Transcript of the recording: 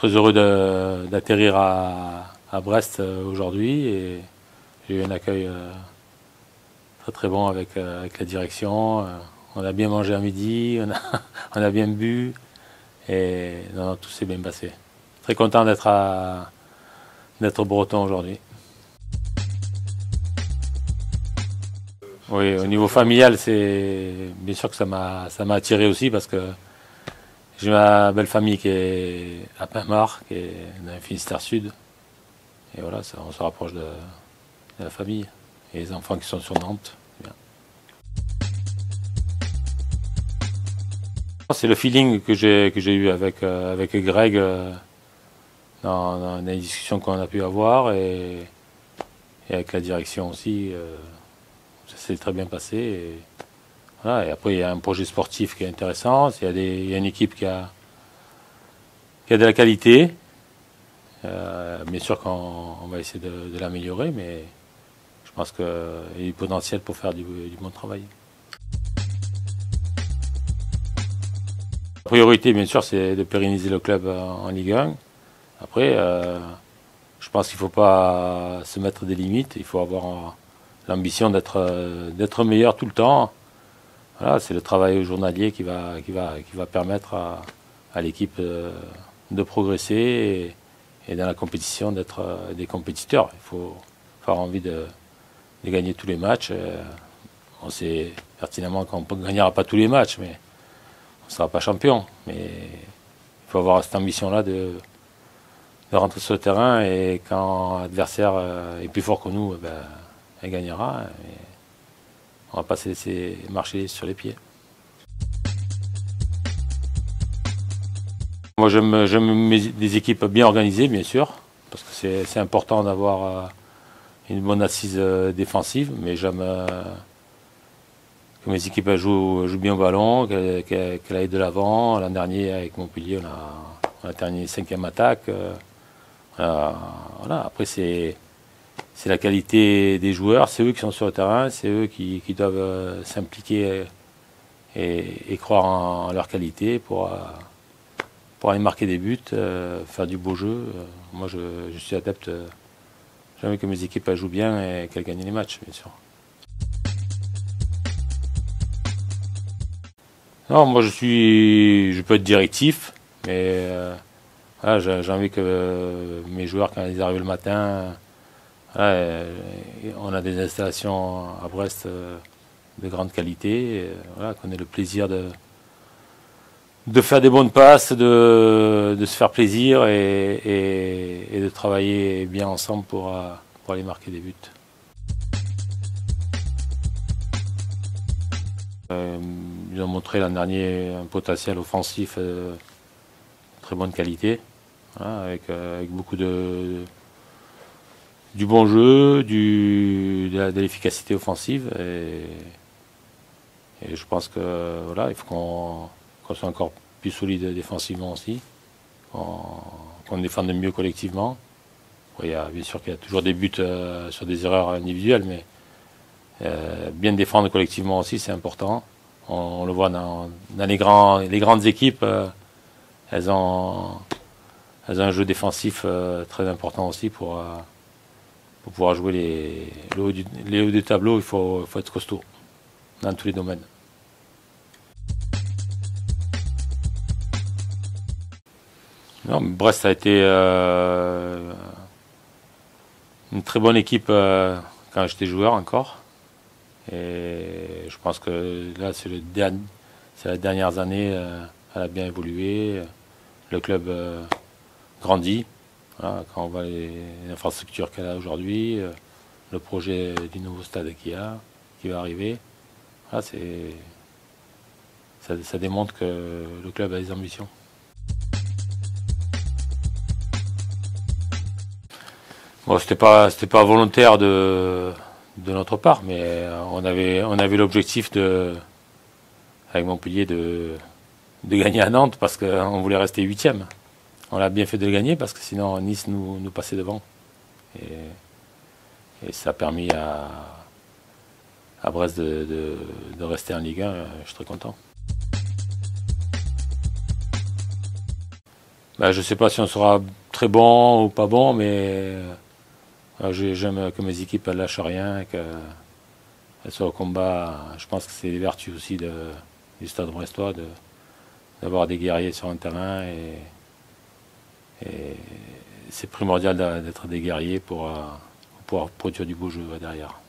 très heureux d'atterrir à Brest aujourd'hui et j'ai eu un accueil très bon avec la direction. On a bien mangé à midi, on a bien bu et non, tout s'est bien passé. Très content d'être breton aujourd'hui. Oui, au niveau familial, c'est bien sûr que ça m'a attiré aussi parce que j'ai ma belle famille qui est à Pinmar, qui est dans le Finistère Sud. Et voilà, on se rapproche de la famille et les enfants qui sont sur Nantes. C'est le feeling que j'ai eu avec Greg dans les discussions qu'on a pu avoir et avec la direction aussi. Ça s'est très bien passé. Et, voilà, et après, il y a un projet sportif qui est intéressant. Il y a une équipe qui a de la qualité. Bien sûr qu'on va essayer de l'améliorer, mais je pense qu'il y a du potentiel pour faire du bon travail. La priorité, bien sûr, c'est de pérenniser le club en Ligue 1. Après, je pense qu'il ne faut pas se mettre des limites. Il faut avoir l'ambition d'être meilleur tout le temps. Voilà, c'est le travail journalier qui va permettre à l'équipe de progresser et dans la compétition d'être des compétiteurs. Il faut avoir envie de gagner tous les matchs. On sait pertinemment qu'on ne gagnera pas tous les matchs, mais on ne sera pas champion. Mais il faut avoir cette ambition-là de rentrer sur le terrain et quand l'adversaire est plus fort que nous, elle gagnera. Et on ne va pas se laisser marcher sur les pieds. Moi, j'aime des équipes bien organisées, bien sûr, parce que c'est important d'avoir une bonne assise défensive, mais j'aime que mes équipes jouent bien au ballon, qu'elles aillent de l'avant. L'an dernier, avec Montpellier, on a terminé 5e attaque. Voilà. Après, c'est la qualité des joueurs, c'est eux qui sont sur le terrain, c'est eux qui doivent s'impliquer et croire en leur qualité pour aller marquer des buts, faire du beau jeu. Moi, je suis adepte. J'aime que mes équipes jouent bien et qu'elles gagnent les matchs, bien sûr. Non, moi, je peux être directif, mais voilà, j'ai envie que mes joueurs, quand ils arrivent le matin, voilà, on a des installations à Brest de grande qualité, voilà, qu'on ait le plaisir de faire des bonnes passes, de se faire plaisir et de travailler bien ensemble pour aller marquer des buts. Ils ont montré l'an dernier un potentiel offensif de très bonne qualité, voilà, avec beaucoup du bon jeu, de l'efficacité offensive et je pense que voilà, il faut qu'on soit encore plus solide défensivement aussi, qu'on défende mieux collectivement. Bien sûr qu'il y a toujours des buts sur des erreurs individuelles, mais bien défendre collectivement aussi, c'est important. On le voit dans les grandes équipes, elles ont un jeu défensif très important aussi pour pouvoir jouer les hauts du tableau. Il faut être costaud dans tous les domaines. Non, Brest a été une très bonne équipe quand j'étais joueur encore. Et je pense que là, c'est les dernières années, elle a bien évolué. Le club grandit. Voilà, quand on voit les infrastructures qu'elle a aujourd'hui, le projet du nouveau stade qui va arriver, voilà, ça démontre que le club a des ambitions. Bon, c'était pas volontaire de notre part, mais on avait l'objectif avec Montpellier de gagner à Nantes parce qu'on voulait rester 8e. On a bien fait de le gagner parce que sinon Nice nous passait devant. Et ça a permis à Brest de rester en Ligue 1. Je suis très content. Ben, je ne sais pas si on sera très bon ou pas bon, mais j'aime que mes équipes ne lâchent rien et qu'elles soient au combat. Je pense que c'est les vertus aussi du Stade Brestois d'avoir des guerriers sur un terrain et c'est primordial d'être des guerriers pour pouvoir produire du beau jeu derrière.